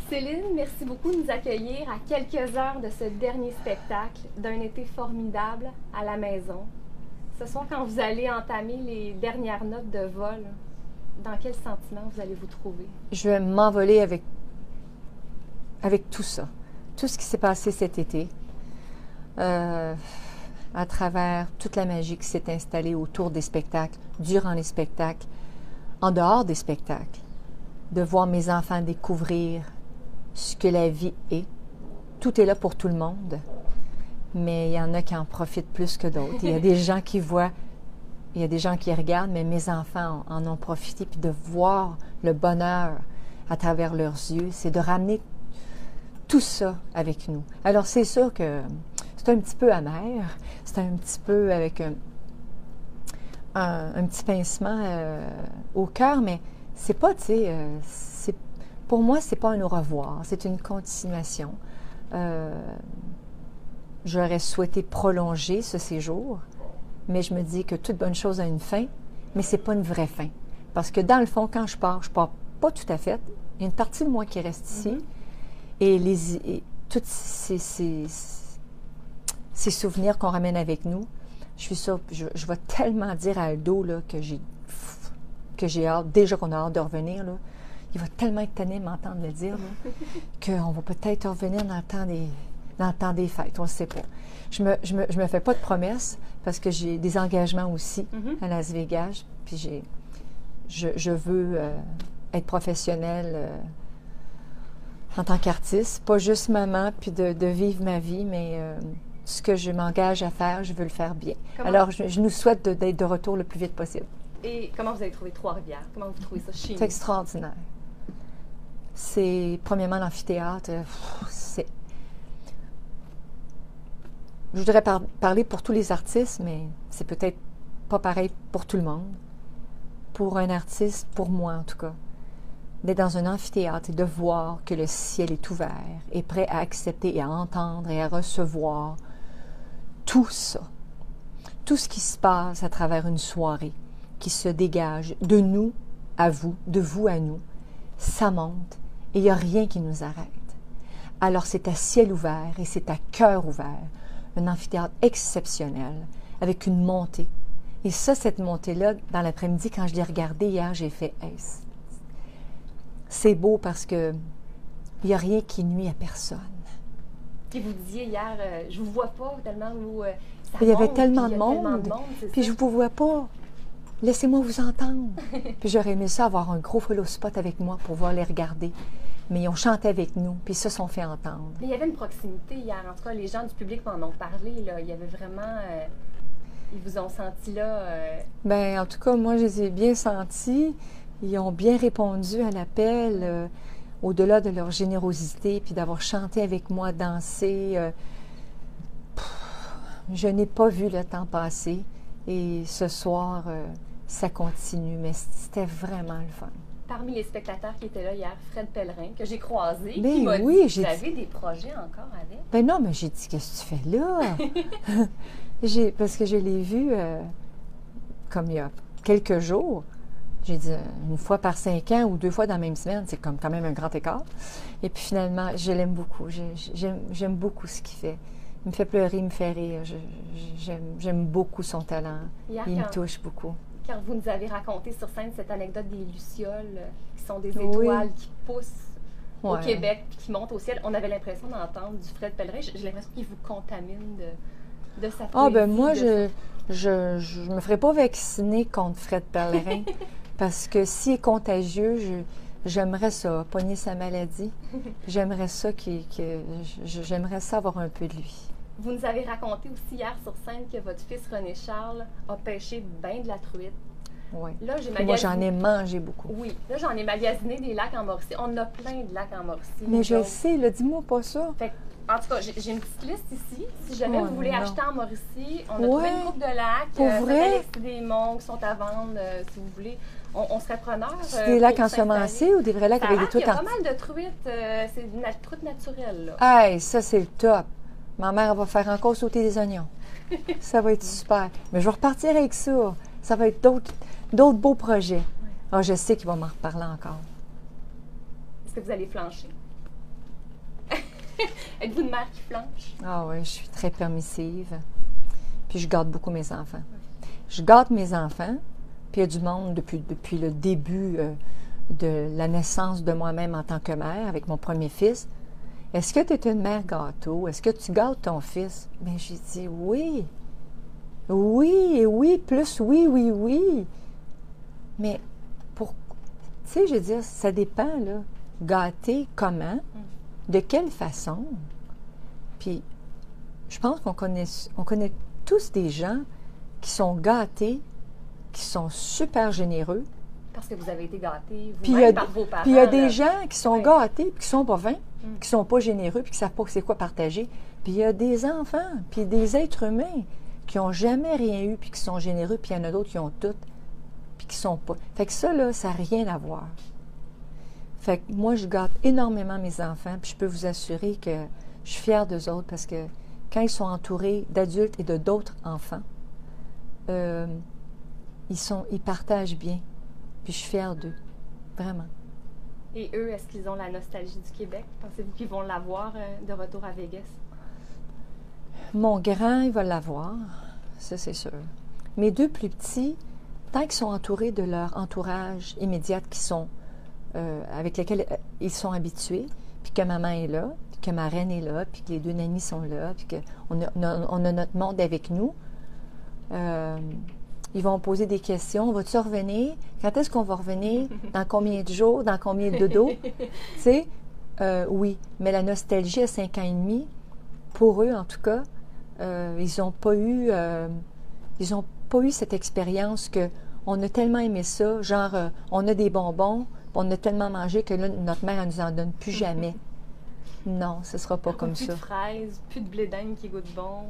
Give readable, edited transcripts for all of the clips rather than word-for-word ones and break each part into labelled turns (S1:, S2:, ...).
S1: Céline, merci beaucoup de nous accueillir à quelques heures de ce dernier spectacle d'un été formidable à la maison. Ce soir, quand vous allez entamer les dernières notes de vol, dans quel sentiment vous allez vous trouver?
S2: Je vais m'envoler avec tout ça, tout ce qui s'est passé cet été, à travers toute la magie qui s'est installée autour des spectacles, durant les spectacles, en dehors des spectacles, de voir mes enfants découvrir ce que la vie est. Tout est là pour tout le monde, mais il y en a qui en profitent plus que d'autres. Il y a des gens qui voient, il y a des gens qui regardent, mais mes enfants en ont profité, puis de voir le bonheur à travers leurs yeux, c'est de ramener tout ça avec nous. Alors, c'est sûr que c'est un petit peu amer, c'est un petit peu avec un petit pincement au cœur, mais c'est pas, tu sais, pour moi, c'est pas un au revoir, c'est une continuation. J'aurais souhaité prolonger ce séjour, mais je me dis que toute bonne chose a une fin, mais c'est pas une vraie fin. Parce que dans le fond, quand je pars pas tout à fait. Il y a une partie de moi qui reste ici, et tous ces souvenirs qu'on ramène avec nous, je suis sûre, je vais tellement dire à Aldo là, que j'ai hâte, déjà qu'on a hâte de revenir, là, il va tellement être tanné de m'entendre le dire, qu'on va peut-être revenir dans le temps des fêtes, on ne sait pas. Je me fais pas de promesses, parce que j'ai des engagements aussi à Las Vegas, puis je veux être professionnelle en tant qu'artiste, pas juste maman, puis de vivre ma vie, mais ce que je m'engage à faire, je veux le faire bien. Alors, je nous souhaite d'être de retour le plus vite possible.
S1: Et comment vous avez trouvé Trois-Rivières? Comment vous trouvez ça chez nous?
S2: C'est extraordinaire. C'est, premièrement, l'amphithéâtre, je voudrais parler pour tous les artistes, mais c'est peut-être pas pareil pour tout le monde. Pour un artiste, pour moi en tout cas, d'être dans un amphithéâtre et de voir que le ciel est ouvert, est prêt à accepter et à entendre et à recevoir tout ça, tout ce qui se passe à travers une soirée, qui se dégage de nous à vous, de vous à nous, ça monte et il n'y a rien qui nous arrête. Alors c'est à ciel ouvert et c'est à cœur ouvert, un amphithéâtre exceptionnel, avec une montée. Et ça, cette montée-là, dans l'après-midi, quand je l'ai regardée hier, j'ai fait hey, c'est beau parce que il n'y a rien qui nuit à personne.
S1: Puis vous disiez hier, je vous vois pas tellement où ça
S2: il y avait
S1: monte,
S2: tellement
S1: puis
S2: de
S1: il y a tellement
S2: monde,
S1: de monde,
S2: puis je ne vous vois pas. Laissez-moi vous entendre. Puis j'aurais aimé ça avoir un gros follow spot avec moi pour pouvoir les regarder. Mais ils ont chanté avec nous, puis ils se sont fait entendre.
S1: Mais il y avait une proximité hier. En tout cas, les gens du public m'en ont parlé. Là. Il y avait vraiment... ils vous ont senti là...
S2: Bien, en tout cas, moi, je les ai bien sentis. Ils ont bien répondu à l'appel, au-delà de leur générosité, puis d'avoir chanté avec moi, dansé. Je n'ai pas vu le temps passer. Et ce soir, ça continue, mais c'était vraiment le fun.
S1: Parmi les spectateurs qui étaient là hier, Fred Pellerin, que j'ai croisé,
S2: ben
S1: qui m'a
S2: oui,
S1: dit, vous avez des projets encore avec?
S2: Ben non, mais j'ai dit, qu'est-ce que tu fais là? Parce que je l'ai vu comme il y a quelques jours. J'ai dit une fois par 5 ans ou 2 fois dans la même semaine, c'est comme quand même un grand écart. Et puis finalement, je l'aime beaucoup. J'aime beaucoup ce qu'il fait. Il me fait pleurer, il me fait rire. J'aime beaucoup son talent.
S1: Hier,
S2: il me touche beaucoup.
S1: Quand vous nous avez raconté sur scène cette anecdote des lucioles, qui sont des étoiles qui poussent au Québec puis qui montent au ciel, on avait l'impression d'entendre du Fred Pellerin. J'ai l'impression qu'il vous contamine de sa poésie.
S2: Ah, ben moi, je me ferais pas vacciner contre Fred Pellerin parce que s'il est contagieux, j'aimerais ça, pogner sa maladie. J'aimerais ça j'aimerais ça avoir un peu de lui.
S1: Vous nous avez raconté aussi hier sur scène que votre fils René Charles a pêché bien de la truite.
S2: Oui.
S1: Là,
S2: moi, j'en ai mangé beaucoup.
S1: Oui. Là, j'en ai magasiné des lacs en Mauricie. On a plein de lacs en Mauricie.
S2: Mais je le sais, là, dis-moi pas ça.
S1: Fait, en tout cas, j'ai une petite liste ici. Si jamais vous voulez acheter en Mauricie, on a trouvé une coupe de lacs.
S2: Pour vrai?
S1: Des monts qui sont à vendre, si vous voulez. On serait preneur.
S2: C'est des lacs ensemencés ou des vrais lacs avec des truites?
S1: Il y a pas mal de truites. C'est une truite naturelle, là.
S2: Hey, ça, c'est le top. Ma mère va faire encore sauter des oignons. Ça va être super. Mais je vais repartir avec ça. Ça va être d'autres beaux projets. Ah, je sais qu'il va m'en reparler encore.
S1: Est-ce que vous allez flancher? Êtes-vous une mère qui flanche?
S2: Ah oui, je suis très permissive. Puis je gâte beaucoup mes enfants. Je gâte mes enfants, puis il y a du monde depuis le début de la naissance de moi-même en tant que mère, avec mon premier fils. Est-ce que tu es une mère gâteau? Est-ce que tu gâtes ton fils? Bien, j'ai dit oui. Oui, et oui, plus oui, oui, oui. Mais pour. Tu sais, je veux dire, ça dépend, là. Gâter comment? De quelle façon? Puis, je pense qu'on connaît tous des gens qui sont gâtés, qui sont super généreux.
S1: Parce que vous avez été gâtés
S2: Puis
S1: vous-même par vos parents.
S2: puis il y a des
S1: là.
S2: gens qui sont gâtés, puis qui sont pas vains, qui sont pas généreux, puis qui savent pas c'est quoi partager. Puis il y a des enfants, puis des êtres humains qui ont jamais rien eu, puis qui sont généreux, puis il y en a d'autres qui ont tout, puis qui sont pas. Fait que ça, là, ça n'a rien à voir. Fait que moi, je gâte énormément mes enfants, puis je peux vous assurer que je suis fière d'eux autres, parce que quand ils sont entourés d'adultes et de d'autres enfants, ils partagent bien. Puis je suis fière d'eux, vraiment.
S1: Et eux, est-ce qu'ils ont la nostalgie du Québec? Pensez-vous qu'ils vont l'avoir de retour à Vegas?
S2: Mon grand, il va l'avoir, ça c'est sûr. Mes deux plus petits, tant qu'ils sont entourés de leur entourage immédiat avec lesquels ils sont habitués, puis que maman est là, puis que ma reine est là, puis que les deux nannies sont là, puis qu'on a notre monde avec nous, ils vont poser des questions. Vas-tu revenir? Quand est-ce qu'on va revenir? Dans combien de jours? Dans combien de dodo? Tu sais, oui. Mais la nostalgie à 5 ans et demi, pour eux en tout cas, ils n'ont pas eu cette expérience que on a tellement aimé ça, genre on a des bonbons, on a tellement mangé que là, notre mère ne nous en donne plus jamais. Non, ce ne sera pas comme ça.
S1: Plus de fraises, plus de blé d'Inde qui goûte bon,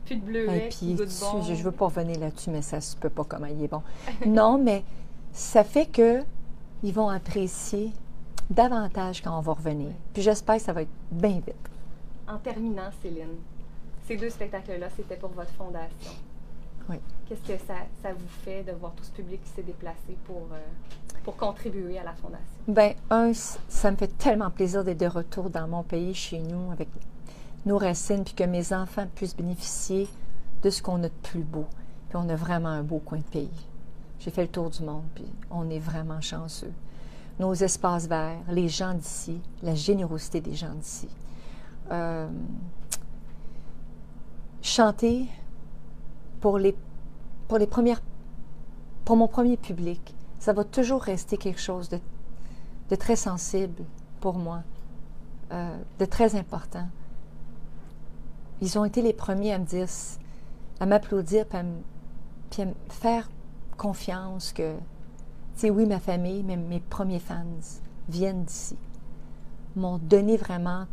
S1: plus de bleuets qui goûte bon.
S2: Je ne veux pas revenir là-dessus, mais ça ne se peut pas comment il est bon. Non, mais ça fait qu'ils vont apprécier davantage quand on va revenir. Puis j'espère que ça va être bien vite.
S1: En terminant, Céline, ces deux spectacles-là, c'était pour votre fondation.
S2: Oui.
S1: Qu'est-ce que ça vous fait de voir tout ce public qui s'est déplacé pour contribuer à la fondation?
S2: Bien, ça me fait tellement plaisir d'être de retour dans mon pays, chez nous, avec nos racines, puis que mes enfants puissent bénéficier de ce qu'on a de plus beau. Puis on a vraiment un beau coin de pays. J'ai fait le tour du monde, puis on est vraiment chanceux. Nos espaces verts, les gens d'ici, la générosité des gens d'ici. Chanter pour mon premier public, ça va toujours rester quelque chose de très sensible pour moi, de très important. Ils ont été les premiers à me dire, à m'applaudir, puis à me faire confiance que, tu sais, oui, ma famille, mais mes premiers fans viennent d'ici, m'ont donné vraiment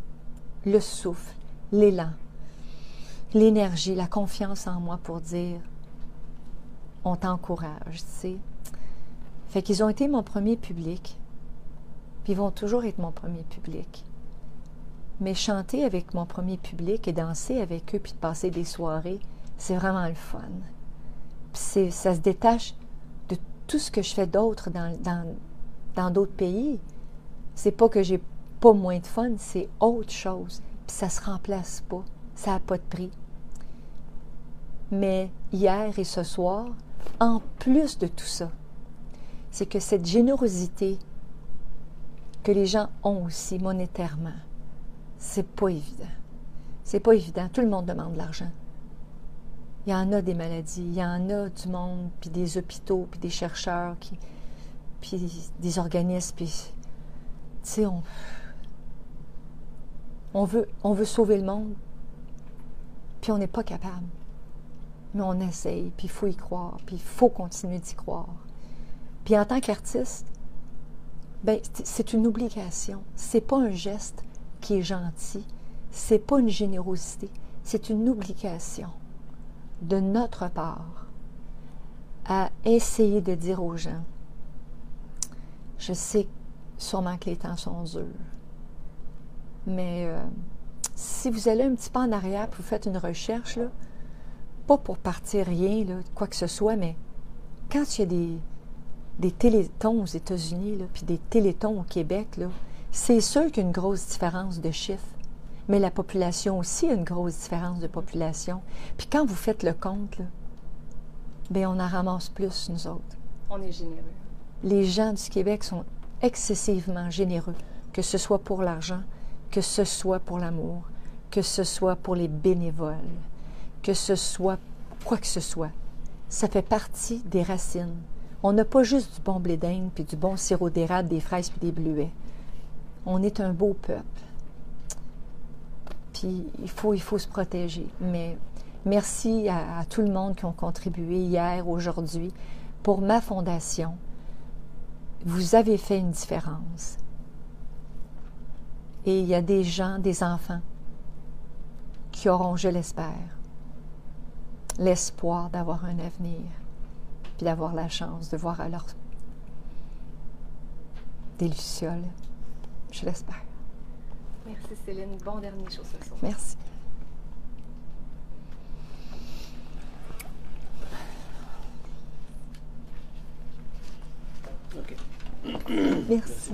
S2: le souffle, l'élan, l'énergie, la confiance en moi pour dire on t'encourage, tu sais. Fait qu'ils ont été mon premier public, puis ils vont toujours être mon premier public. Mais chanter avec mon premier public et danser avec eux, puis de passer des soirées, c'est vraiment le fun. Puis ça se détache de tout ce que je fais d'autre dans d'autres pays. C'est pas que j'ai pas moins de fun, c'est autre chose. Puis ça se remplace pas. Ça n'a pas de prix. Mais hier et ce soir, en plus de tout ça, c'est que cette générosité que les gens ont aussi monétairement, c'est pas évident. C'est pas évident. Tout le monde demande de l'argent. Il y en a des maladies, il y en a du monde, puis des hôpitaux, puis des chercheurs, puis des organismes, puis tu sais, on veut sauver le monde, puis on n'est pas capable. Mais on essaye, puis il faut y croire, puis il faut continuer d'y croire. Puis en tant qu'artiste, ben, c'est une obligation. C'est pas un geste qui est gentil. C'est pas une générosité. C'est une obligation de notre part à essayer de dire aux gens, je sais sûrement que les temps sont durs, mais si vous allez un petit peu en arrière et vous faites une recherche, là, pas pour partir rien, là, quoi que ce soit, mais quand il y a des télétons aux États-Unis, puis des télétons au Québec, là, c'est sûr qu'il y a une grosse différence de chiffres. Mais la population aussi a une grosse différence de population. Puis quand vous faites le compte, là, bien, on en ramasse plus, nous autres.
S1: On est généreux.
S2: Les gens du Québec sont excessivement généreux, que ce soit pour l'argent, que ce soit pour l'amour, que ce soit pour les bénévoles, que ce soit quoi que ce soit. Ça fait partie des racines. On n'a pas juste du bon blé d'Inde, puis du bon sirop d'érable, des fraises puis des bleuets. On est un beau peuple. Puis il faut se protéger. Mais merci à tout le monde qui ont contribué hier, aujourd'hui, pour ma fondation. Vous avez fait une différence. Et il y a des gens, des enfants, qui auront, je l'espère, l'espoir d'avoir un avenir, puis d'avoir la chance de voir alors des lucioles. Je l'espère.
S1: Merci Céline. Bon dernier chose ce soir.
S2: Merci.
S3: OK.
S2: Merci.